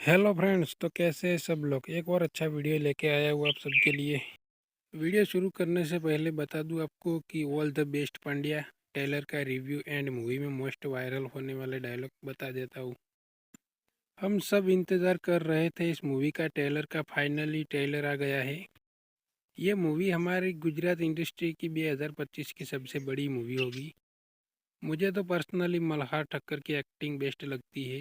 Hello friends, तो कैसे हैं सब लोग। एक और अच्छा वीडियो लेके आया हूँ आप सबके लिए। वीडियो शुरू करने से पहले बता दूं आपको कि all the best Pandya trailer का रिव्यू एंड मूवी में मोस्ट वायरल होने वाले डायलॉग बता देता हूँ। हम सब इंतज़ार कर रहे थे इस मूवी का टेलर का, फाइनली टेलर आ गया है। ये मूवी हमारी गुजरात इंडस्ट्री की 2025 की सबसे बड़ी मूवी होगी। मुझे तो पर्सनली મલ્હાર ઠક્કર की એક્ટિંગ બેસ્ટ लगती है।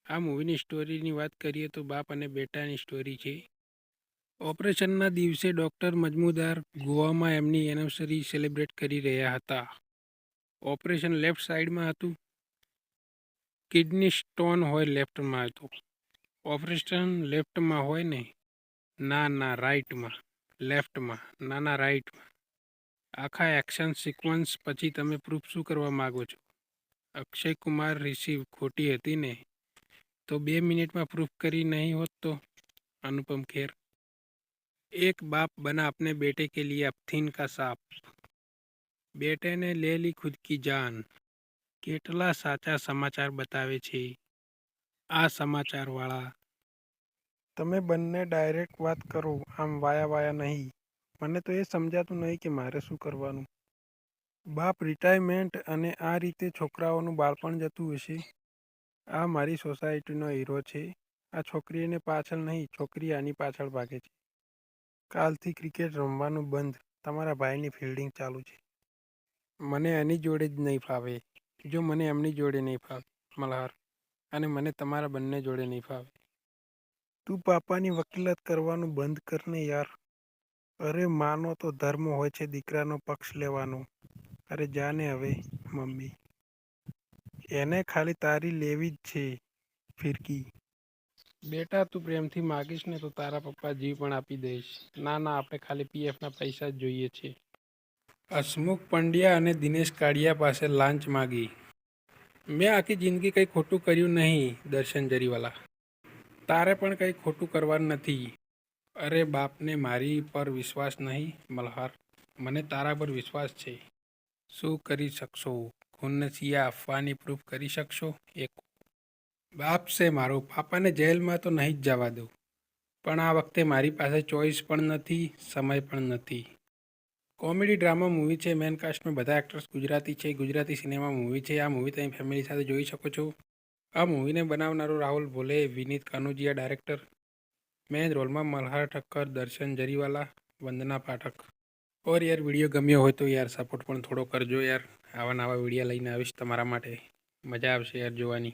આ મૂવીની સ્ટોરીની વાત કરીએ તો બાપ અને બેટાની સ્ટોરી છે। ઓપરેશનના દિવસે ડૉક્ટર મજમુદાર ગોવામાં એમની એનિવર્સરી સેલિબ્રેટ કરી રહ્યા હતા। ઓપરેશન લેફ્ટ સાઈડમાં હતું, કિડની સ્ટોન હોય લેફ્ટમાં હતો। ઓપરેશન લેફ્ટમાં હોય ને? ના રાઈટમાં, લેફ્ટમાં ના રાઈટમાં। આખા એક્શન સિક્વન્સ પછી તમે પ્રૂફ શું કરવા માગો છો? અક્ષય કુમાર રિસીવ ખોટી હતી ને? तो 2 मिनट में प्रूफ करी नहीं होत तो? अनुपम खेर। एक बाप बना अपने बेटे के लिए अफीन का सांप, बेटे ने ले ली खुद की जान। કેટલા સાચા સમાચાર બતાવે છે આ સમાચારવાળા। તમે બંને ડાયરેક્ટ વાત કરો, આમ વાયા વાયા નહીં। મને તો એ સમજાતું નહીં કે મારે શું કરવાનું। બાપ રિટાયરમેન્ટ અને આ રીતે છોકરાઓનું બાળપણ જતું હશે। આ મારી સોસાયટીનો હીરો છે। આ છોકરી એને પાછળ નહીં, છોકરી આની પાછળ ભાગે છે। કાલથી ક્રિકેટ રમવાનું બંધ, તમારા ભાઈની ફિલ્ડિંગ ચાલુ છે। મને એની જોડે જ નહીં ફાવે। જો મને એમની જોડે નહીં ફાવે મલ્હાર, અને મને તમારા બંને જોડે નહીં ફાવે। તું પાપાની વકીલાત કરવાનું બંધ કરને યાર। અરે માનો તો ધર્મ હોય છે દીકરાનો પક્ષ લેવાનો। અરે જાને હવે મમ્મી, એને ખાલી તારી લેવી જ છે ફિરકી। બેટા તું પ્રેમથી માગીશ ને તો તારા પપ્પા જીવ પણ આપી દઈશ। ના આપણે ખાલી પીએફના પૈસા જ જોઈએ છે। હસમુખ પંડ્યા અને દિનેશ કાળિયા પાસે લાંચ માગી। મેં આખી જિંદગી કંઈ ખોટું કર્યું નહીં દર્શન જરીવાલા, તારે પણ કંઈ ખોટું કરવાનું નથી। અરે બાપને મારી પર વિશ્વાસ નહીં મલ્હાર, મને તારા પર વિશ્વાસ છે। શું કરી શકશો? ખૂનને સિયા આપવાની પ્રૂફ કરી શકશો? એક બાપ છે મારો, પાપાને જેલમાં તો નહીં જ જવા દઉં, પણ આ વખતે મારી પાસે ચોઈસ પણ નથી, સમય પણ નથી। કોમેડી ડ્રામા મૂવી છે, મેન કાસ્ટમાં બધા એક્ટર્સ ગુજરાતી છે, ગુજરાતી સિનેમા મૂવી છે। આ મૂવી તમે ફેમિલી સાથે જોઈ શકો છો। આ મૂવીને બનાવનારો રાહુલ ભોલે, વિનીત કાનોજિયા ડાયરેક્ટર। મેન રોલમાં મલ્હાર ઠક્કર, દર્શન જરીવાલા, વંદના પાઠક। और यार वीडियो गम्यो हो तो यार सपोर्ट પણ થોડો કરજો यार। આવા નવા વિડીયો લઈને આવીશ તમારા માટે, મજા આવશે यार જોવાની।